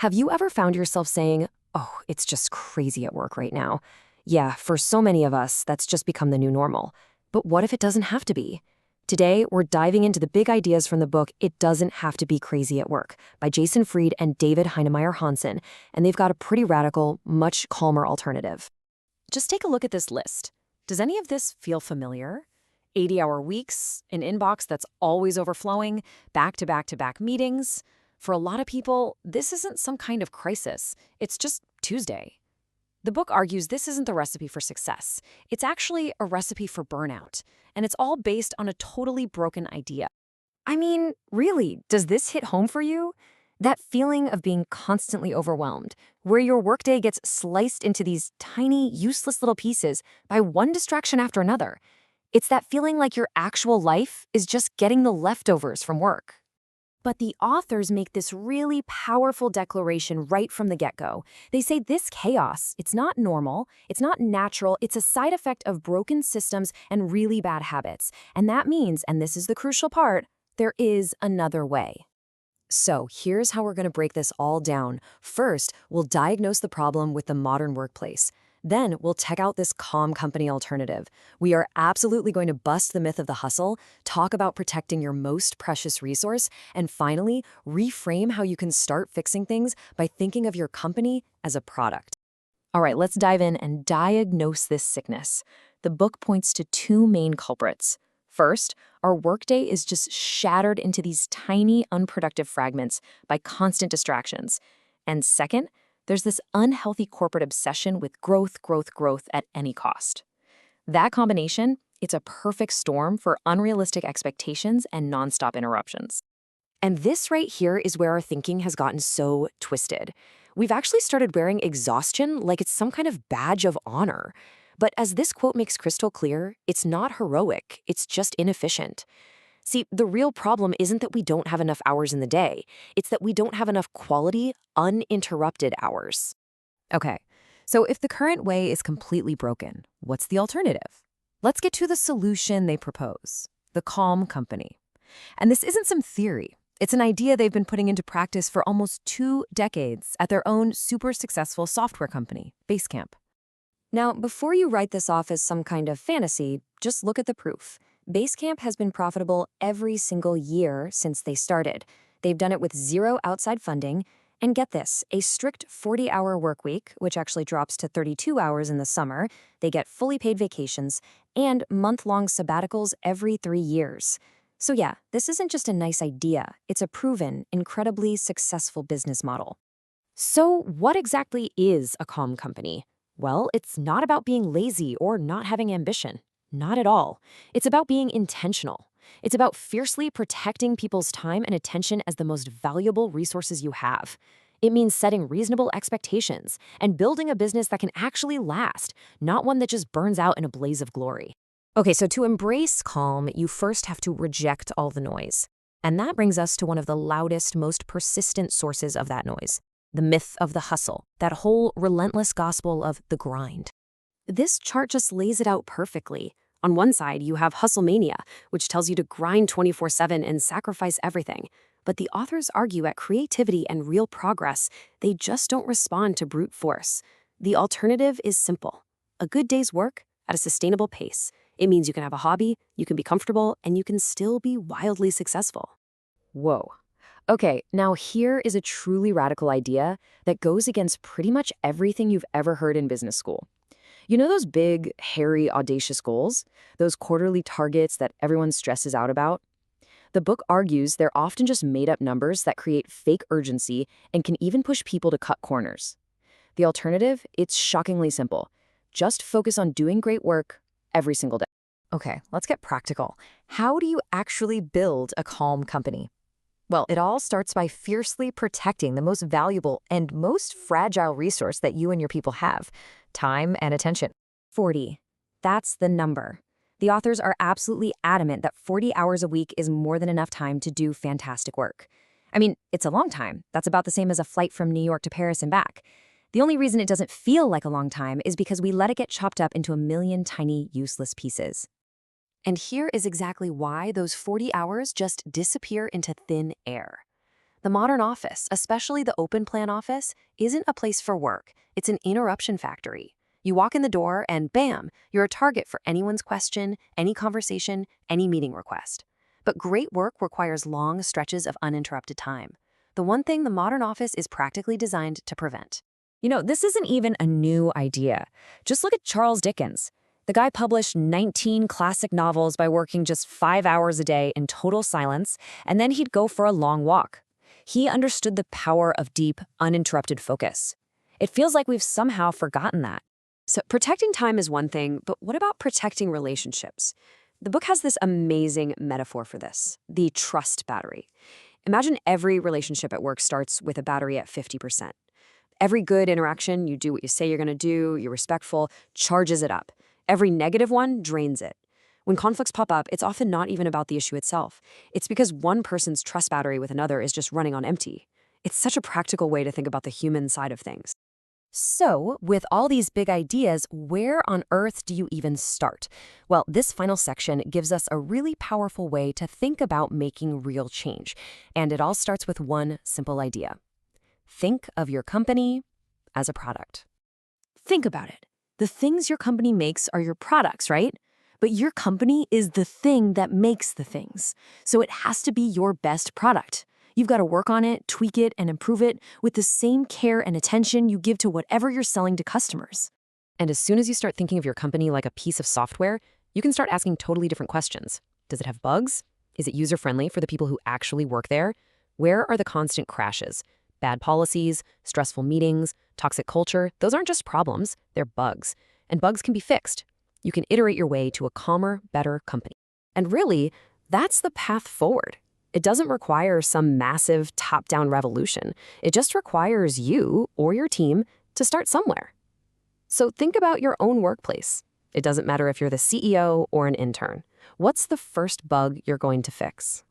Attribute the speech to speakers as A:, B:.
A: Have you ever found yourself saying, "Oh, it's just crazy at work right now"? Yeah, for so many of us, that's just become the new normal. But what if it doesn't have to be? Today, we're diving into the big ideas from the book It Doesn't Have to Be Crazy at Work by Jason Fried and David Heinemeier Hansson, and they've got a pretty radical, much calmer alternative. Just take a look at this list. Does any of this feel familiar? 80-hour weeks, an inbox that's always overflowing, back-to-back-to-back meetings. For a lot of people, this isn't some kind of crisis. It's just Tuesday. The book argues this isn't the recipe for success. It's actually a recipe for burnout, and it's all based on a totally broken idea. I mean, really, does this hit home for you? That feeling of being constantly overwhelmed, where your workday gets sliced into these tiny, useless little pieces by one distraction after another. It's that feeling like your actual life is just getting the leftovers from work. But the authors make this really powerful declaration right from the get-go. They say this chaos, it's not normal, it's not natural, it's a side effect of broken systems and really bad habits. And that means, and this is the crucial part, there is another way. So here's how we're going to break this all down. First, we'll diagnose the problem with the modern workplace. Then we'll check out this calm company alternative. We are absolutely going to bust the myth of the hustle, talk about protecting your most precious resource, and finally, reframe how you can start fixing things by thinking of your company as a product. All right, let's dive in and diagnose this sickness. The book points to two main culprits. First, our workday is just shattered into these tiny, unproductive fragments by constant distractions. And second, there's this unhealthy corporate obsession with growth, growth, growth at any cost. That combination, it's a perfect storm for unrealistic expectations and nonstop interruptions. And this right here is where our thinking has gotten so twisted. We've actually started wearing exhaustion like it's some kind of badge of honor. But as this quote makes crystal clear, it's not heroic, it's just inefficient. See, the real problem isn't that we don't have enough hours in the day. It's that we don't have enough quality, uninterrupted hours. Okay, so if the current way is completely broken, what's the alternative? Let's get to the solution they propose, the Calm Company. And this isn't some theory. It's an idea they've been putting into practice for almost 2 decades at their own super successful software company, Basecamp. Now, before you write this off as some kind of fantasy, just look at the proof. Basecamp has been profitable every single year since they started. They've done it with zero outside funding. And get this, a strict 40-hour work week, which actually drops to 32 hours in the summer. They get fully paid vacations and month-long sabbaticals every 3 years. So yeah, this isn't just a nice idea. It's a proven, incredibly successful business model. So what exactly is a calm company? Well, it's not about being lazy or not having ambition. Not at all. It's about being intentional. It's about fiercely protecting people's time and attention as the most valuable resources you have. It means setting reasonable expectations and building a business that can actually last, not one that just burns out in a blaze of glory. Okay, so to embrace calm, you first have to reject all the noise. And that brings us to one of the loudest, most persistent sources of that noise. The myth of the hustle, that whole relentless gospel of the grind. This chart just lays it out perfectly. On one side, you have hustle mania, which tells you to grind 24/7 and sacrifice everything. But the authors argue at creativity and real progress, they just don't respond to brute force. The alternative is simple. A good day's work at a sustainable pace. It means you can have a hobby, you can be comfortable, and you can still be wildly successful. Whoa. Okay, now here is a truly radical idea that goes against pretty much everything you've ever heard in business school. You know those big, hairy, audacious goals? Those quarterly targets that everyone stresses out about? The book argues they're often just made-up numbers that create fake urgency and can even push people to cut corners. The alternative? It's shockingly simple. Just focus on doing great work every single day. Okay, let's get practical. How do you actually build a calm company? Well, it all starts by fiercely protecting the most valuable and most fragile resource that you and your people have, time and attention. 40. That's the number. The authors are absolutely adamant that 40 hours a week is more than enough time to do fantastic work. I mean, it's a long time. That's about the same as a flight from New York to Paris and back. The only reason it doesn't feel like a long time is because we let it get chopped up into a million tiny, useless pieces. And here is exactly why those 40 hours just disappear into thin air. The modern office, especially the open plan office, isn't a place for work. It's an interruption factory. You walk in the door and bam, you're a target for anyone's question, any conversation, any meeting request. But great work requires long stretches of uninterrupted time. The one thing the modern office is practically designed to prevent.
B: This isn't even a new idea. Just look at Charles Dickens. The guy published 19 classic novels by working just 5 hours a day in total silence, and then he'd go for a long walk. He understood the power of deep, uninterrupted focus. It feels like we've somehow forgotten that.
A: So protecting time is one thing, but what about protecting relationships? The book has this amazing metaphor for this, the trust battery. Imagine every relationship at work starts with a battery at 50%. Every good interaction, you do what you say you're going to do, you're respectful, charges it up. Every negative one drains it. When conflicts pop up, it's often not even about the issue itself. It's because one person's trust battery with another is just running on empty. It's such a practical way to think about the human side of things. So, with all these big ideas, where on earth do you even start? Well, this final section gives us a really powerful way to think about making real change. And it all starts with one simple idea. Think of your company as a product. Think about it. The things your company makes are your products, right? But your company is the thing that makes the things. So it has to be your best product. You've got to work on it, tweak it, and improve it with the same care and attention you give to whatever you're selling to customers. And as soon as you start thinking of your company like a piece of software, you can start asking totally different questions. Does it have bugs? Is it user-friendly for the people who actually work there? Where are the constant crashes? Bad policies, stressful meetings, toxic culture, those aren't just problems, they're bugs. And bugs can be fixed. You can iterate your way to a calmer, better company. And really, that's the path forward. It doesn't require some massive top-down revolution. It just requires you or your team to start somewhere. So think about your own workplace. It doesn't matter if you're the CEO or an intern. What's the first bug you're going to fix?